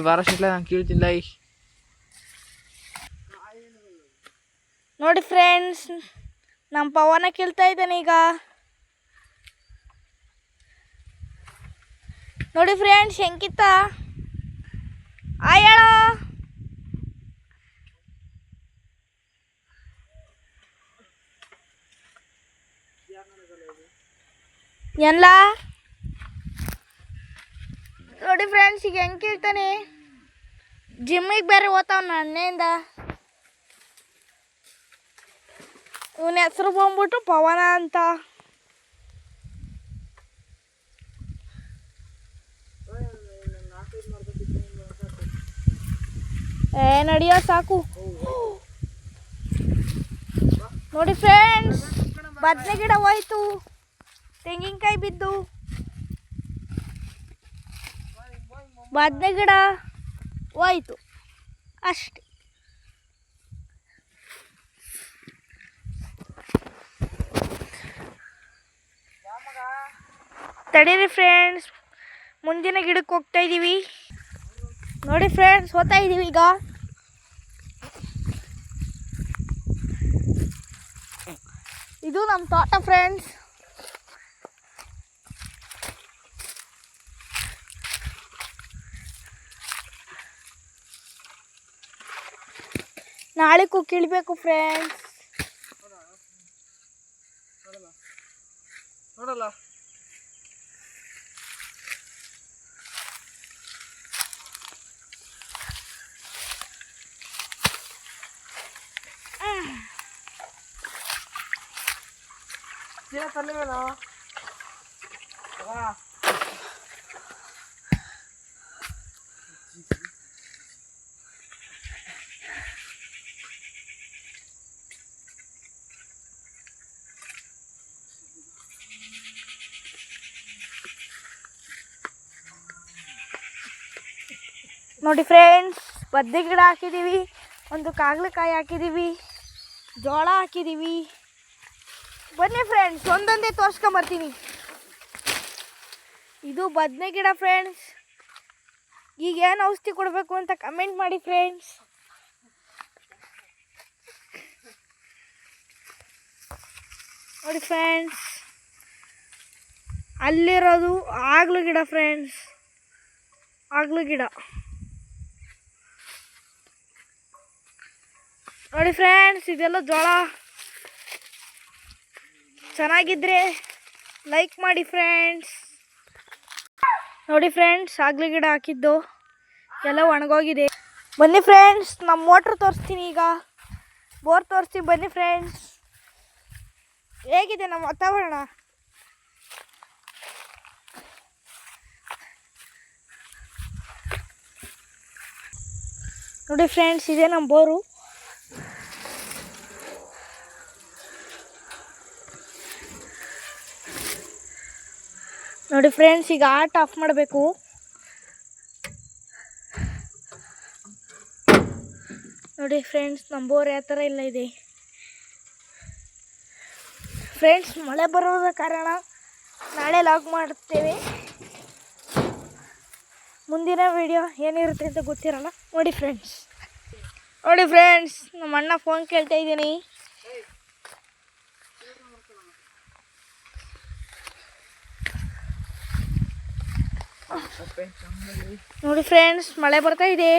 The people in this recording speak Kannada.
ಬಾರ ಸಿಟ್ಲ ನಾನು ಕೇಳ್ತಿಲ್ಲ. ನೋಡಿ ಫ್ರೆಂಡ್ಸ್, ನಮ್ಮ ಪವನ ಕೇಳ್ತಾ ಇದ್ದಾನೆ ಈಗ. ನೋಡಿ ಫ್ರೆಂಡ್ಸ್ ಹೆಂಗಿತ್ತ ಆಯ್ ಹೇಳೋ. ಎಲ್ಲ ನೋಡಿ ಫ್ರೆಂಡ್ಸ್ ಈಗ ಹೆಂಗೆ ಕೇಳ್ತಾನೆ. ಜಿಮ್ಮಿಗೆ ಬೇರೆ ಓದ್ತಾವ ನನ್ನೆಯಿಂದ. ಇವನ ಹೆಸರು ಬಂದ್ಬಿಟ್ಟು ಪವನ ಅಂತ. ನಡಿಯೋ ಸಾಕು. ನೋಡಿ ಫ್ರೆಂಡ್ಸ್, ಬದನೆ ಗಿಡ ಹೋಯ್ತು, ತೆಂಗಿನಕಾಯಿ ಬಿದ್ದು, ಬದನೆ ಗಿಡ ಹೋಯ್ತು ಅಷ್ಟೆ. ತಡೀರಿ ಫ್ರೆಂಡ್ಸ್, ಮುಂದಿನ ಗಿಡಕ್ಕೆ ಹೋಗ್ತಾ ಇದ್ದೀವಿ. ನೋಡಿ ಫ್ರೆಂಡ್ಸ್, ಹೋಗ್ತಾ ಇದ್ದೀವಿ ಈಗ. ಇದು ನಮ್ಮ ತೋಟ ಫ್ರೆಂಡ್ಸ್. ನಾಳೆಗೂ ಕೀಳ್ಬೇಕು ಫ್ರೆಂಡ್ಸ್. ನೋಡಲ್ಲ ತಲೆವೇನೋ. ನೋಡಿ ಫ್ರೆಂಡ್ಸ್, ಬದ್ನೆ ಗಿಡ ಹಾಕಿದ್ದೀವಿ, ಒಂದು ಕಾಗಲಕಾಯಿ ಹಾಕಿದ್ದೀವಿ, ಜೋಳ ಹಾಕಿದ್ದೀವಿ. ಬನ್ನಿ ಫ್ರೆಂಡ್ಸ್, ಒಂದೊಂದೇ ತೋರಿಸ್ಕೊಂಬರ್ತೀನಿ. ಇದು ಬದನೆ ಗಿಡ ಫ್ರೆಂಡ್ಸ್. ಈಗ ಏನು ಔಷಧಿ ಕೊಡಬೇಕು ಅಂತ ಕಮೆಂಟ್ ಮಾಡಿ ಫ್ರೆಂಡ್ಸ್. ನೋಡಿ ಫ್ರೆಂಡ್ಸ್, ಅಲ್ಲಿರೋದು ಆಗ್ಲು ಗಿಡ ಫ್ರೆಂಡ್ಸ್, ಆಗ್ಲು ಗಿಡ. ನೋಡಿ ಫ್ರೆಂಡ್ಸ್, ಇದೆಲ್ಲ ಜೋಳ. ಚೆನ್ನಾಗಿದ್ರೆ ಲೈಕ್ ಮಾಡಿ ಫ್ರೆಂಡ್ಸ್. ನೋಡಿ ಫ್ರೆಂಡ್ಸ್, ಆಗ್ಲಿ ಗಿಡ ಹಾಕಿದ್ದು ಎಲ್ಲ ಒಣಗೋಗಿದೆ. ಬನ್ನಿ ಫ್ರೆಂಡ್ಸ್, ನಮ್ಮ ಮೋಟ್ರ್ ತೋರಿಸ್ತೀನಿ ಈಗ, ಬೋರ್ ತೋರಿಸ್ತೀನಿ ಬನ್ನಿ ಫ್ರೆಂಡ್ಸ್. ಹೇಗಿದೆ ನಮ್ಮ ವಾತಾವರಣ? ನೋಡಿ ಫ್ರೆಂಡ್ಸ್, ಇದೆ ನಮ್ಮ ಬೋರು. ನೋಡಿ ಫ್ರೆಂಡ್ಸ್, ಈಗ ಆಟ್ ಆಫ್ ಮಾಡಬೇಕು. ನೋಡಿ ಫ್ರೆಂಡ್ಸ್, ನಮ್ಮ ಬೋರ್ ಯಾವ ಥರ ಇಲ್ಲ ಇದೆ ಫ್ರೆಂಡ್ಸ್. ಮಳೆ ಬರೋದ ಕಾರಣ ನಾಳೆ ಲಾಗ್ ಮಾಡುತ್ತೇವೆ. ಮುಂದಿನ ವಿಡಿಯೋ ಏನಿರುತ್ತೆ ಅಂತ ಗೊತ್ತಿರಲ್ಲ. ನೋಡಿ ಫ್ರೆಂಡ್ಸ್, ನಮ್ಮ ಅಣ್ಣ ಫೋನ್ ಕೇಳ್ತಾ ಇದ್ದೀನಿ. ನೋಡಿ ಫ್ರೆಂಡ್ಸ್, ಮಳೆ ಬರ್ತಾ ಇದೆ.